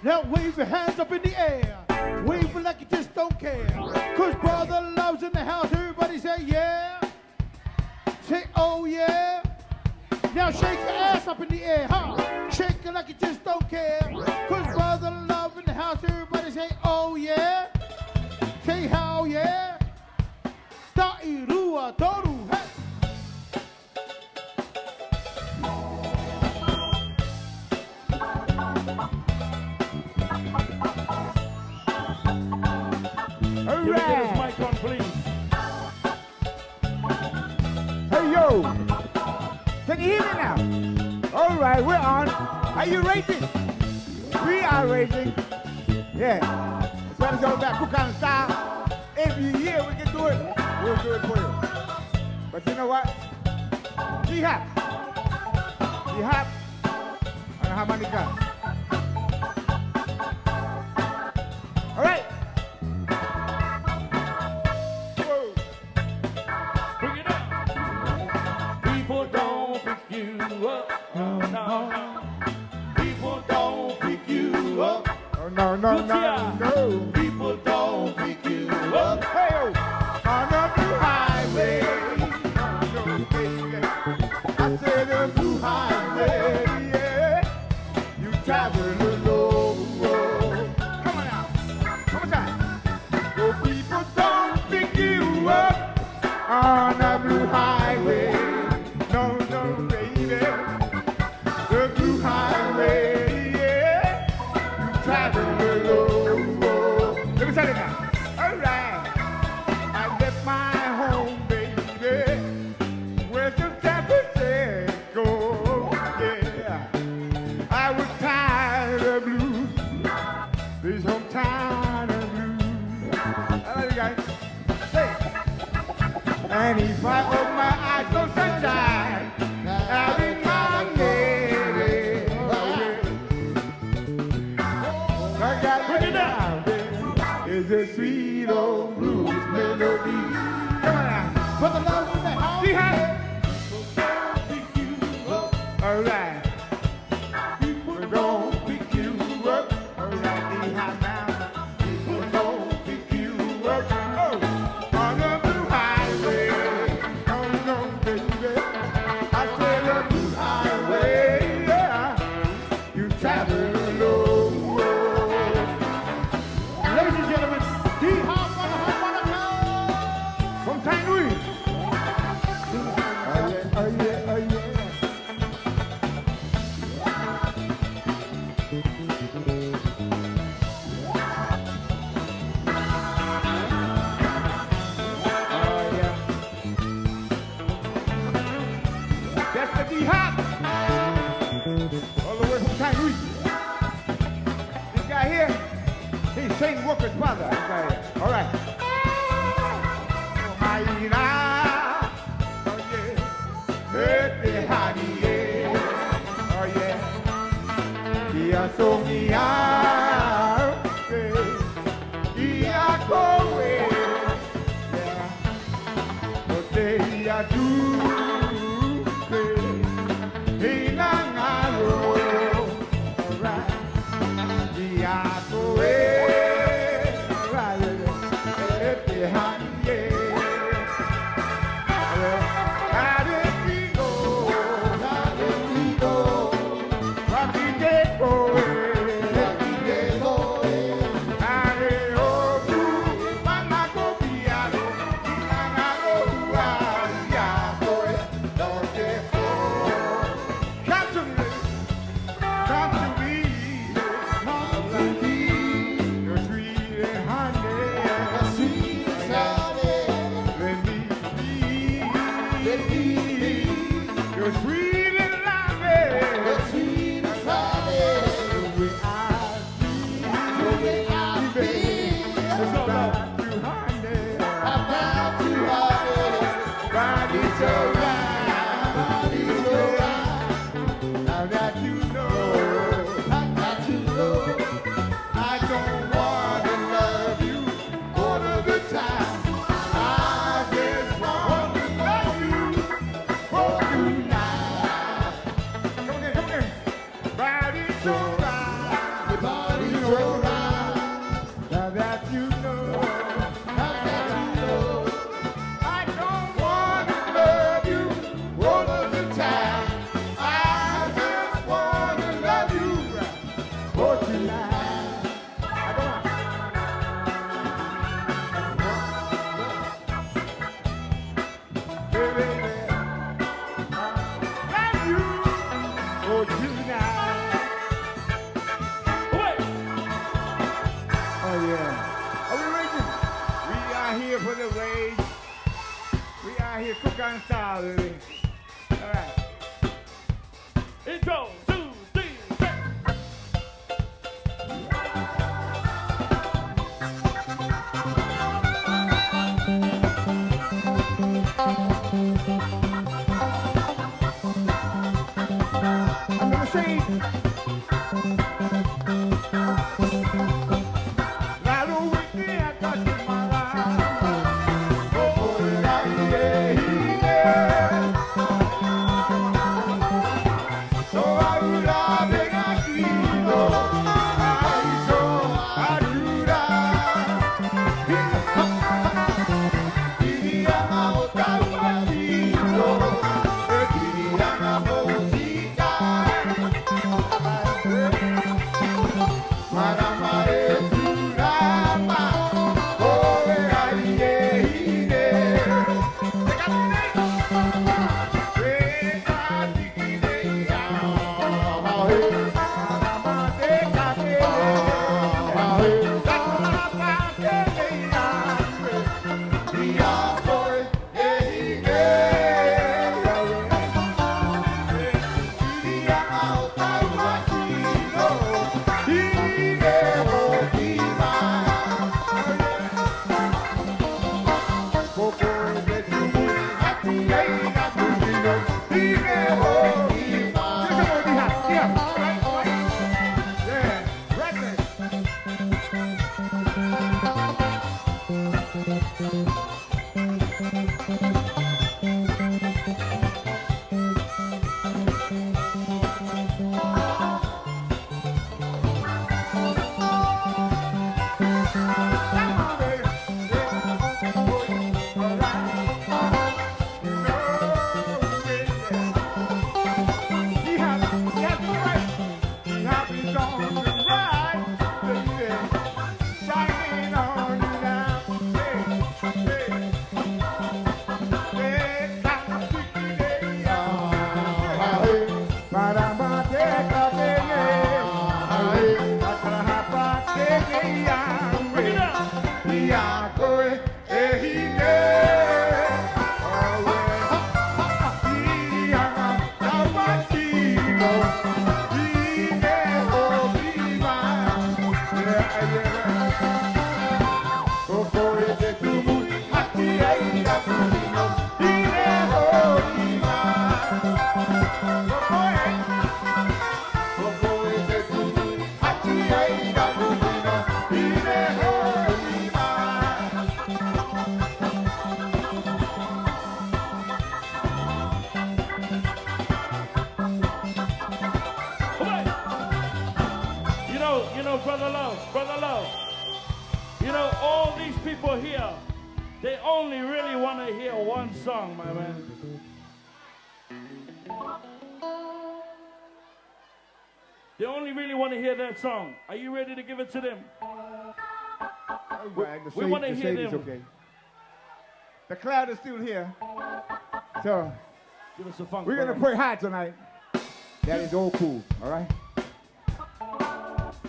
Now wave your hands up in the air. Wave it like you just don't care. Cause brother loves in the house. Everybody say yeah. Say oh yeah. Now shake your ass up in the air, huh? Shake it like you just don't care. Cause brother love in the house. Everybody say oh yeah. Say how yeah. Ta'i rua toru, hey. Can we get this mic on, please? Hey, yo. Can you hear me now? All right, we're on. Are you racing? We are racing. Yeah. That's what it's all about. Kukan style. If you're here, we can do it. We'll do it for you. But you know what? Jihad. Jihad. And Heimana. All right. People don't pick you up. No, no, no. People don't pick you up. Oh, no, no, no, no. People don't pick you up. Hey, oh. On the blue highway. I said the blue highway, yeah. You travel alone. Come on now. Come on time. So people don't pick you up on the blue highway. No, no, baby. The blue highway, yeah. You travel alone. Let me tell you now. All right. I left my home, baby, where the temperatures go. Yeah. I was tired of blues. This home tired of blues. I love you guys. Hey. And if I open my eyes, no sunshine. I'll be Monday. I got it down, baby. It's a sweet old blues melody. Come on now. For the love of the house. Jihad. People don't pick you up. All right. People We're don't gonna pick you up. All right, Jihad now. People don't pick you up. Oh, on the blue highway. No, no, baby. I said the blue highway, yeah. You travel alone. Ladies and gentlemen, the Heimana. From St. Louis. Oh, yeah, oh, yeah, oh, yeah. Oh, yeah. That's the D-Hop. All the way from St. Louis. This guy here, he's St. Walker's father. This guy here. All right. Oh, Heimana. Oh, yeah. Hey, honey, yeah. Oh, yeah. Dia Sonia. Dia Kowe. Yeah. Dia Du. Hinangaro. All right. Dia Kowe. All right. Hey, honey, yeah. How did we go? How did we go? Rocky Day Boy. Rocky Day Boy. How did Mama go piano? Inangaro, yeah, boy. Don't get bored. Come to me. Come to me. Come to me. You're sweet and honey. You're sweet and honey. Let me be. Let me be. You're sweet and lovely. You're sweet and lovely. The way I feel. The way I feel. About you, honey. About you, honey. Body's so right. Body's so right. Now that you know. Now that you know. I don't want to love you all of the time. I just want to love you for tonight. see. Brother Love, you know, all these people here, they only really want to hear one song, my man. They only really want to hear that song. Are you ready to give it to them? We want to hear them. Okay. The cloud is still here. So, give us a funk. We're going to pray high tonight. That is all cool, all right?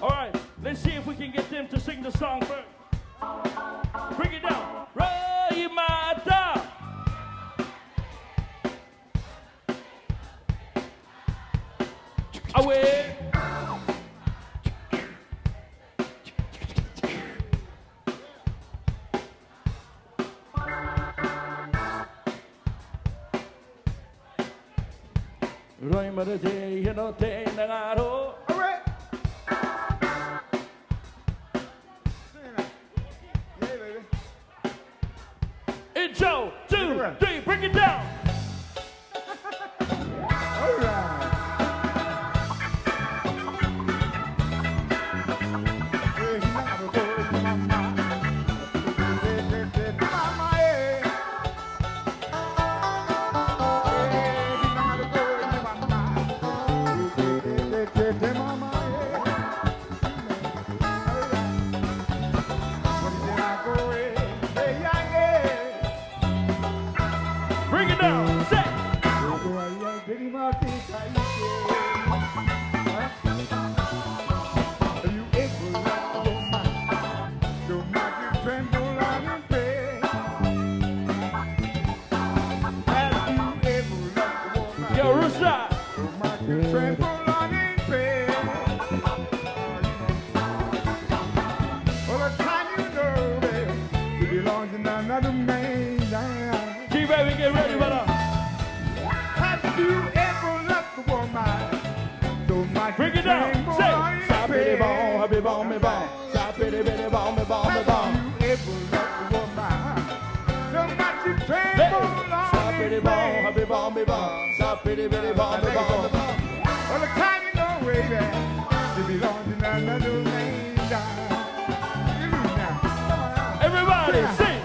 All right, let's see if we can get them to sing the song first. Bring it down. Heimana. Away. Heimana day, you know, day nangaro. Intro, 2, 3, bring it down. All right. Bring it down. Set. Yo, Rooster. G-Baby, get ready, brother. Have you ever loved a woman so happy bomb, me bomb. Sappity bitty bomb, me bomb, me bomb. Have you ever loved a woman so much you Hey, tremble on sappity his bomb, way? happy bomb, me bomb. Sappity bitty bomb, me bomb, me bomb. All the time you know, baby, you belong to another man. Everybody sing.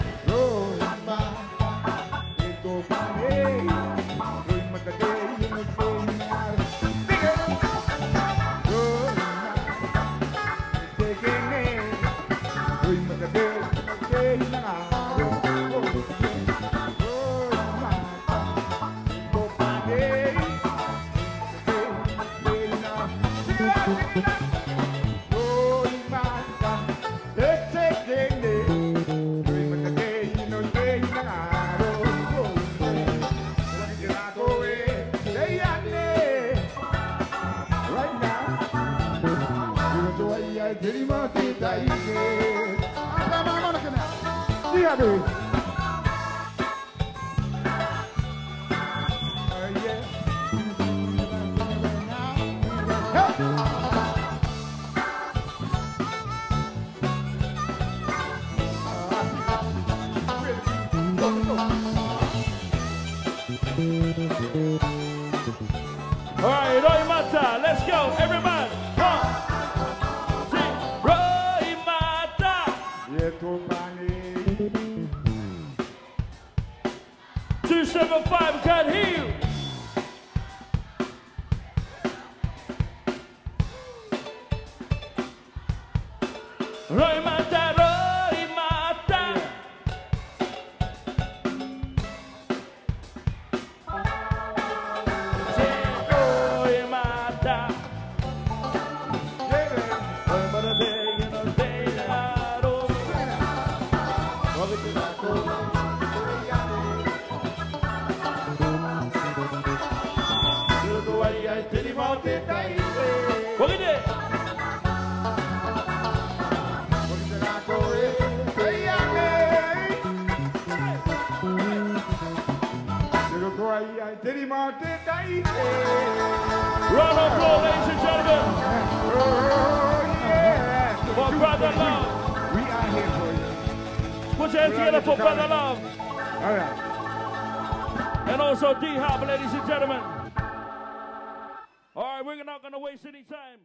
All right, Roimata, let's go, everybody. 1, 2, Roimata. 275, can't hear you. Roimata, Roimata. What is it? Round of applause, ladies and gentlemen. For Brother Love. We are here for you. Put your hands together for Brother Love. All right. And also D-Hop, ladies and gentlemen. All right, we're not going to waste any time.